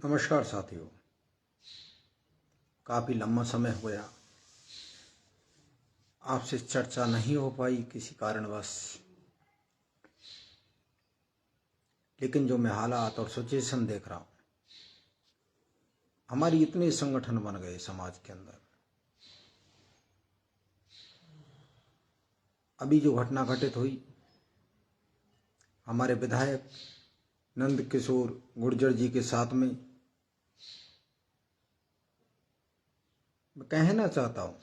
नमस्कार साथियों, काफ़ी लंबा समय हो गया आपसे चर्चा नहीं हो पाई किसी कारणवश। लेकिन जो मैं हालात और सिचुएशन देख रहा हूँ, हमारी इतने संगठन बन गए समाज के अंदर। अभी जो घटना घटित हुई, हमारे विधायक नंद किशोर गुर्जर जी के साथ में, मैं कहना चाहता हूँ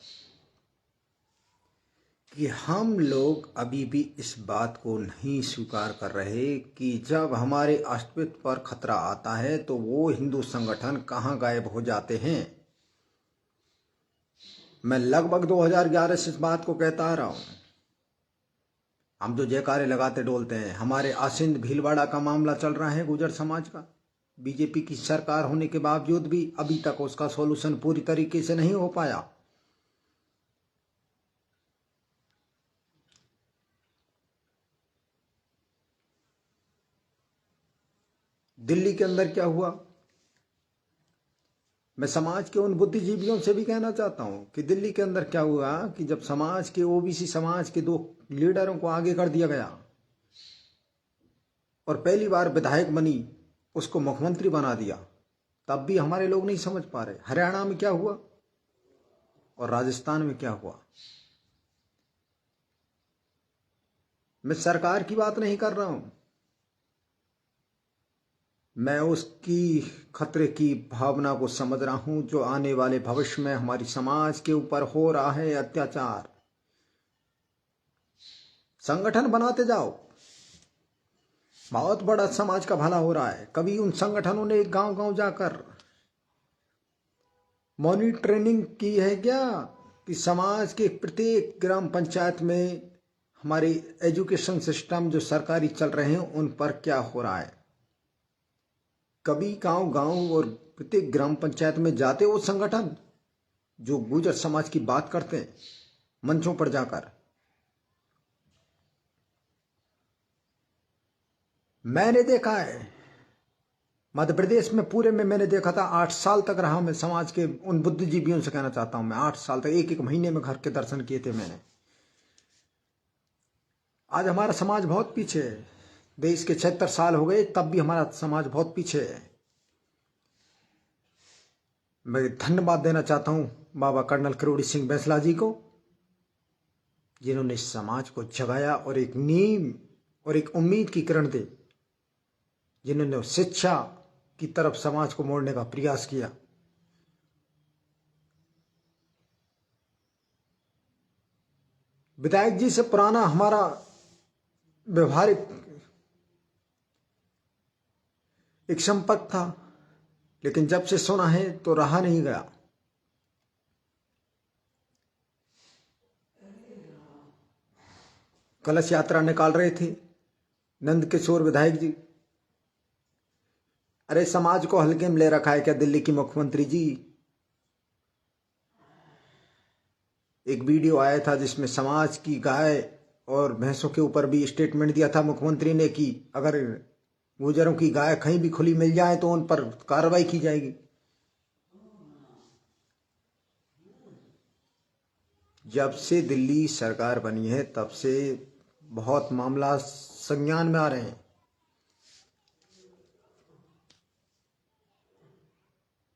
कि हम लोग अभी भी इस बात को नहीं स्वीकार कर रहे कि जब हमारे अस्तित्व पर खतरा आता है तो वो हिंदू संगठन कहाँ गायब हो जाते हैं। मैं लगभग 2011 से इस बात को कहता आ रहा हूँ। हम जो जयकारे लगाते डोलते हैं, हमारे आसिंद भीलवाड़ा का मामला चल रहा है गुर्जर समाज का, बीजेपी की सरकार होने के बावजूद भी अभी तक उसका सॉल्यूशन पूरी तरीके से नहीं हो पाया। दिल्ली के अंदर क्या हुआ, मैं समाज के उन बुद्धिजीवियों से भी कहना चाहता हूं कि दिल्ली के अंदर क्या हुआ कि जब समाज के ओबीसी समाज के 2 लीडरों को आगे कर दिया गया और पहली बार विधायक बनी, उसको मुख्यमंत्री बना दिया, तब भी हमारे लोग नहीं समझ पा रहे। हरियाणा में क्या हुआ और राजस्थान में क्या हुआ। मैं सरकार की बात नहीं कर रहा हूं, मैं उसकी खतरे की भावना को समझ रहा हूं जो आने वाले भविष्य में हमारी समाज के ऊपर हो रहा है अत्याचार। संगठन बनाते जाओ, बहुत बड़ा समाज का भला हो रहा है। कभी उन संगठनों ने गांव गांव जाकर मॉनिटरिंग की है क्या कि समाज के प्रत्येक ग्राम पंचायत में हमारे एजुकेशन सिस्टम जो सरकारी चल रहे हैं उन पर क्या हो रहा है। कभी गांव गांव और प्रत्येक ग्राम पंचायत में जाते वो संगठन जो गुर्जर समाज की बात करते हैं मंचों पर जाकर। मैंने देखा है मध्य प्रदेश में पूरे में, मैंने देखा था। 8 साल तक रहा मैं समाज के उन बुद्धिजीवियों से कहना चाहता हूं, मैं 8 साल तक एक महीने में घर के दर्शन किए थे मैंने। आज हमारा समाज बहुत पीछे है। देश के 76 साल हो गए तब भी हमारा समाज बहुत पीछे है। मैं धन्यवाद देना चाहता हूं बाबा कर्नल किरोड़ी सिंह बैंसला जी को, जिन्होंने इस समाज को जगाया और एक नींव और एक उम्मीद की किरण दी, जिन्होंने शिक्षा की तरफ समाज को मोड़ने का प्रयास किया। विधायक जी से पुराना हमारा व्यवहारिक एक संपर्क था, लेकिन जब से सुना है तो रहा नहीं गया। कलश यात्रा निकाल रहे थे नंद किशोर विधायक जी। अरे समाज को हल्के में ले रखा है क्या दिल्ली की मुख्यमंत्री जी। एक वीडियो आया था जिसमें समाज की गाय और भैंसों के ऊपर भी स्टेटमेंट दिया था मुख्यमंत्री ने कि अगर गुर्जरों की गाय कहीं भी खुली मिल जाए तो उन पर कार्रवाई की जाएगी। जब से दिल्ली सरकार बनी है तब से बहुत मामला संज्ञान में आ रहे हैं।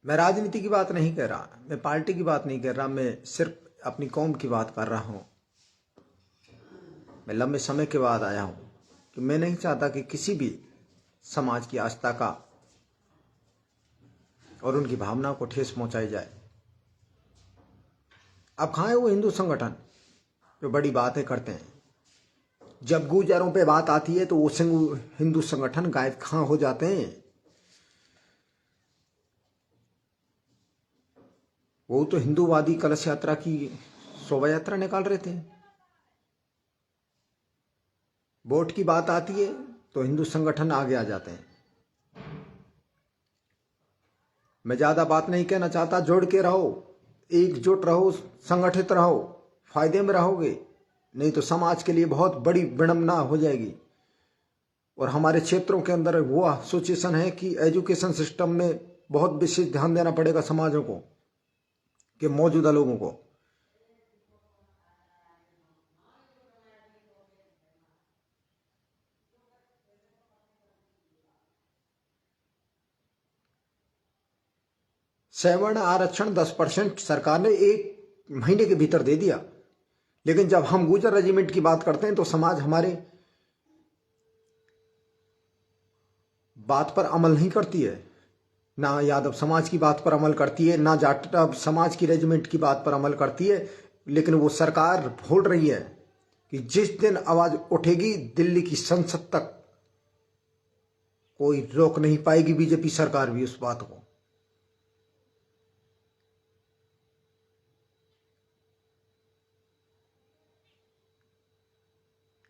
मैं राजनीति की बात नहीं कर रहा, मैं पार्टी की बात नहीं कर रहा, मैं सिर्फ अपनी कौम की बात कर रहा हूं। मैं लंबे समय के बाद आया हूं कि मैं नहीं चाहता कि किसी भी समाज की आस्था का और उनकी भावना को ठेस पहुंचाई जाए। अब कहाँ है वो हिंदू संगठन जो बड़ी बातें करते हैं। जब गुर्जरों पे बात आती है तो वो हिंदू संगठन गायब कहाँ हो जाते हैं। वो तो हिंदूवादी कलश यात्रा की शोभा यात्रा निकाल रहे थे। वोट की बात आती है तो हिंदू संगठन आगे आ जाते हैं। मैं ज्यादा बात नहीं कहना चाहता, जोड़ के रहो, एकजुट रहो, संगठित रहो, फायदे में रहोगे, नहीं तो समाज के लिए बहुत बड़ी विडंबना हो जाएगी। और हमारे क्षेत्रों के अंदर वो सिचुएशन है कि एजुकेशन सिस्टम में बहुत विशेष ध्यान देना पड़ेगा समाजों को, कि मौजूदा लोगों को। सवर्ण आरक्षण 10% सरकार ने 1 महीने के भीतर दे दिया, लेकिन जब हम गुर्जर रेजिमेंट की बात करते हैं तो समाज हमारे बात पर अमल नहीं करती है। ना यादव समाज की बात पर अमल करती है, ना जाट समाज की रेजिमेंट की बात पर अमल करती है। लेकिन वो सरकार बोल रही है कि जिस दिन आवाज उठेगी दिल्ली की संसद तक कोई रोक नहीं पाएगी बीजेपी सरकार भी उस बात को।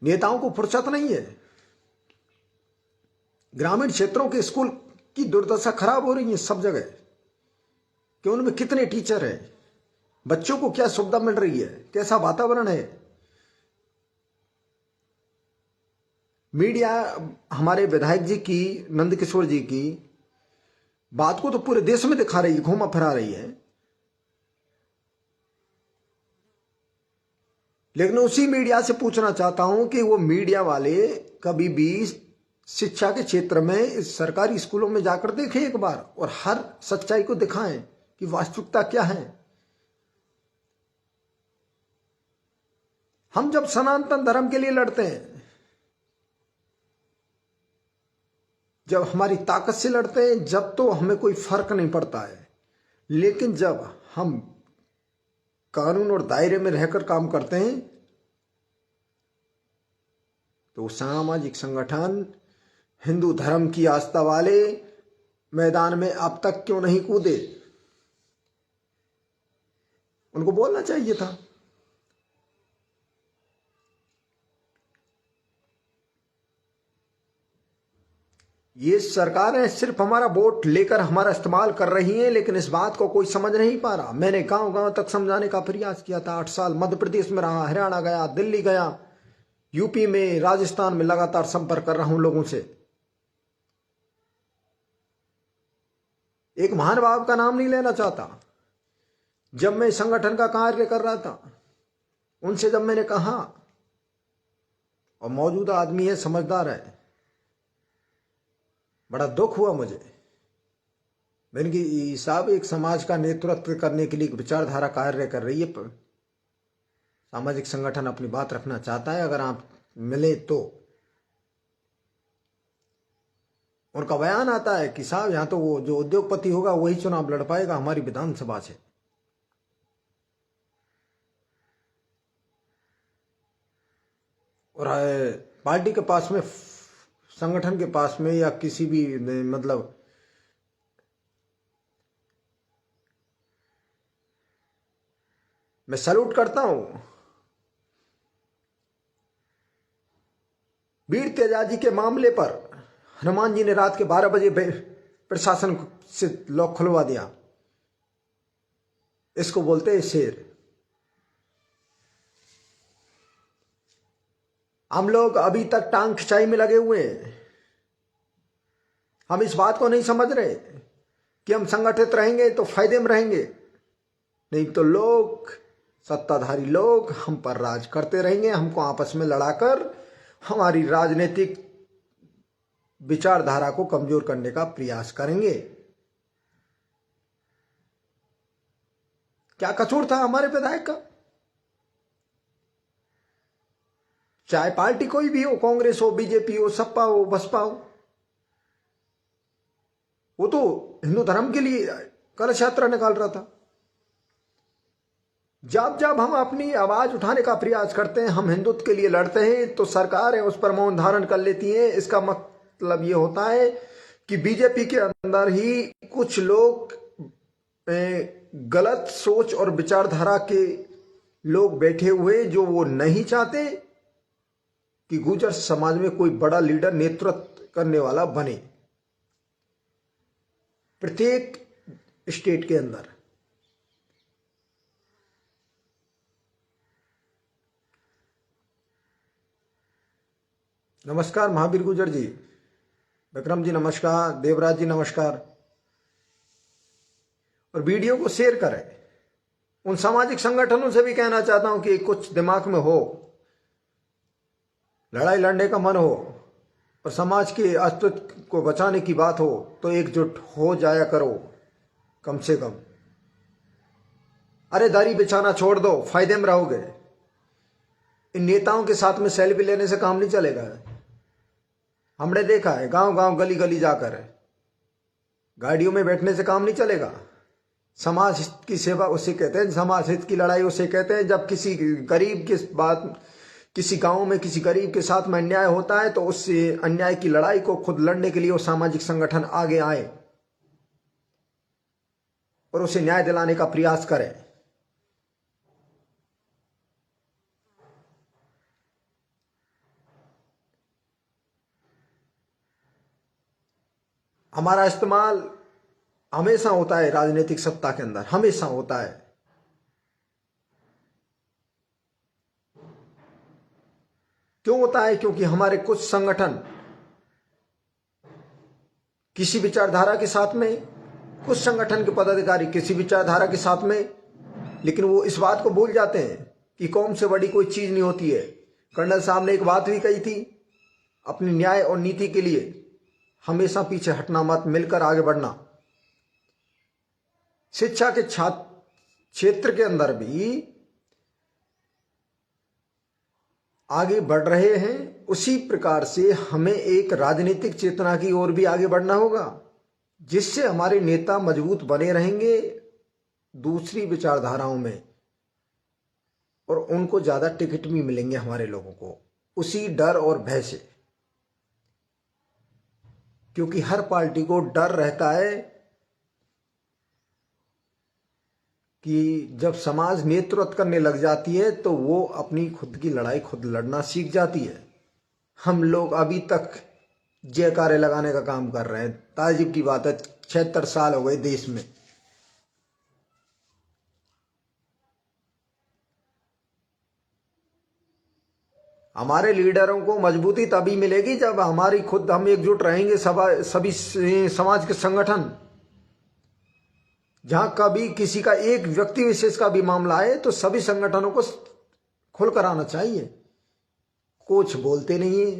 नेताओं को फुर्सत नहीं है। ग्रामीण क्षेत्रों के स्कूल की दुर्दशा खराब हो रही है सब जगह, कि उनमें कितने टीचर हैं, बच्चों को क्या सुविधा मिल रही है, कैसा वातावरण है। मीडिया हमारे विधायक जी की, नंदकिशोर जी की बात को तो पूरे देश में दिखा रही है, घुमा फिरा रही है। लेकिन उसी मीडिया से पूछना चाहता हूं कि वो मीडिया वाले कभी भी शिक्षा के क्षेत्र में इस सरकारी स्कूलों में जाकर देखें एक बार, और हर सच्चाई को दिखाएं कि वास्तविकता क्या है। हम जब सनातन धर्म के लिए लड़ते हैं, जब हमारी ताकत से लड़ते हैं, जब तो हमें कोई फर्क नहीं पड़ता है। लेकिन जब हम कानून और दायरे में रहकर काम करते हैं तो सामाजिक संगठन, हिंदू धर्म की आस्था वाले मैदान में अब तक क्यों नहीं कूदे? उनको बोलना चाहिए था। ये सरकारें सिर्फ हमारा वोट लेकर हमारा इस्तेमाल कर रही हैं, लेकिन इस बात को कोई समझ नहीं पा रहा। मैंने गांव गांव तक समझाने का प्रयास किया था। 8 साल मध्य प्रदेश में रहा, हरियाणा गया, दिल्ली गया, यूपी में, राजस्थान में लगातार संपर्क कर रहा हूं लोगों से। एक महानुभाव का नाम नहीं लेना चाहता। जब मैं संगठन का कार्य कर रहा था, उनसे जब मैंने कहा, और मौजूदा आदमी है, समझदार है, बड़ा दुख हुआ मुझे। मैंने कि साहब एक समाज का नेतृत्व करने के लिए विचारधारा कार्य कर रही है, सामाजिक संगठन अपनी बात रखना चाहता है, अगर आप मिले तो। उनका बयान आता है कि साहब यहां तो वो जो उद्योगपति होगा वही चुनाव लड़ पाएगा हमारी विधानसभा से। और पार्टी के पास में, संगठन के पास में, या किसी भी मतलब मैं सैल्यूट करता हूं। वीर तेजाजी के मामले पर हनुमान जी ने रात के 12 बजे प्रशासन से लॉक खुलवा दिया। इसको बोलते हैं शेर। हम लोग अभी तक टांग खिंचाई में लगे हुए हैं। हम इस बात को नहीं समझ रहे कि हम संगठित रहेंगे तो फायदे में रहेंगे, नहीं तो लोग, सत्ताधारी लोग हम पर राज करते रहेंगे, हमको आपस में लड़ाकर हमारी राजनीतिक विचारधारा को कमजोर करने का प्रयास करेंगे। क्या कसूर था हमारे विधायक का? चाहे पार्टी कोई भी हो, कांग्रेस हो, बीजेपी हो, सपा हो, बसपा हो, वो तो हिंदू धर्म के लिए कलश यात्रा निकाल रहा था। जब जब हम अपनी आवाज उठाने का प्रयास करते हैं, हम हिंदुत्व के लिए लड़ते हैं, तो सरकारें उस पर मौन धारण कर लेती हैं। इसका मतलब ये होता है कि बीजेपी के अंदर ही कुछ लोग, गलत सोच और विचारधारा के लोग बैठे हुए, जो वो नहीं चाहते कि गुर्जर समाज में कोई बड़ा लीडर, नेतृत्व करने वाला बने प्रत्येक स्टेट के अंदर। नमस्कार महावीर गुर्जर जी, विक्रम जी नमस्कार, देवराज जी नमस्कार। और वीडियो को शेयर करें। उन सामाजिक संगठनों से भी कहना चाहता हूं कि कुछ दिमाग में हो, लड़ाई लड़ने का मन हो और समाज के अस्तित्व को बचाने की बात हो तो एकजुट हो जाया करो कम से कम। अरे दाढ़ी बिछाना छोड़ दो, फायदे में रहोगे। इन नेताओं के साथ में सेल्फी लेने से काम नहीं चलेगा। हमने देखा है गांव गांव गली गली जाकर गाड़ियों में बैठने से काम नहीं चलेगा। समाज हित की सेवा उसे कहते हैं, समाज हित की लड़ाई उसे कहते हैं। जब किसी गरीब के बात, किसी गांव में किसी गरीब के साथ में अन्याय होता है तो उससे अन्याय की लड़ाई को खुद लड़ने के लिए वो सामाजिक संगठन आगे आए और उसे न्याय दिलाने का प्रयास करें। हमारा इस्तेमाल हमेशा होता है राजनीतिक सत्ता के अंदर, हमेशा होता है। क्यों होता है? क्योंकि हमारे कुछ संगठन किसी विचारधारा के साथ में, कुछ संगठन के पदाधिकारी किसी विचारधारा के साथ में, लेकिन वो इस बात को भूल जाते हैं कि कौम से बड़ी कोई चीज नहीं होती है। कर्नल साहब ने एक बात भी कही थी, अपनी न्याय और नीति के लिए हमेशा पीछे हटना मत, मिलकर आगे बढ़ना। शिक्षा के क्षेत्र के अंदर भी आगे बढ़ रहे हैं। उसी प्रकार से हमें एक राजनीतिक चेतना की ओर भी आगे बढ़ना होगा, जिससे हमारे नेता मजबूत बने रहेंगे दूसरी विचारधाराओं में और उनको ज्यादा टिकट भी मिलेंगे हमारे लोगों को, उसी डर और भय से। क्योंकि हर पार्टी को डर रहता है कि जब समाज नेतृत्व करने लग जाती है तो वो अपनी खुद की लड़ाई खुद लड़ना सीख जाती है। हम लोग अभी तक जयकारे लगाने का काम कर रहे हैं। ताज्जुब की बात है, 76 साल हो गए देश में। हमारे लीडरों को मजबूती तभी मिलेगी जब हमारी खुद हम एकजुट रहेंगे। सभी समाज के संगठन, जहां कभी किसी का एक व्यक्ति विशेष का भी मामला आए तो सभी संगठनों को खुलकर आना चाहिए। कुछ बोलते नहीं है,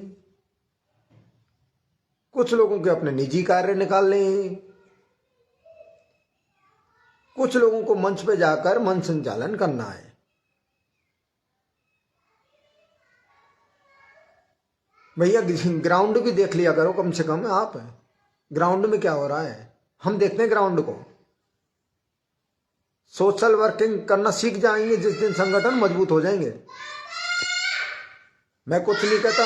कुछ लोगों के अपने निजी कार्य निकालने हैं, कुछ लोगों को मंच पे जाकर मन संचालन करना है। भैया ग्राउंड भी देख लिया करो कम से कम। आप ग्राउंड में क्या हो रहा है हम देखते हैं ग्राउंड को। सोशल वर्किंग करना सीख जाएंगे जिस दिन संगठन मजबूत हो जाएंगे। मैं कुछ नहीं कहता,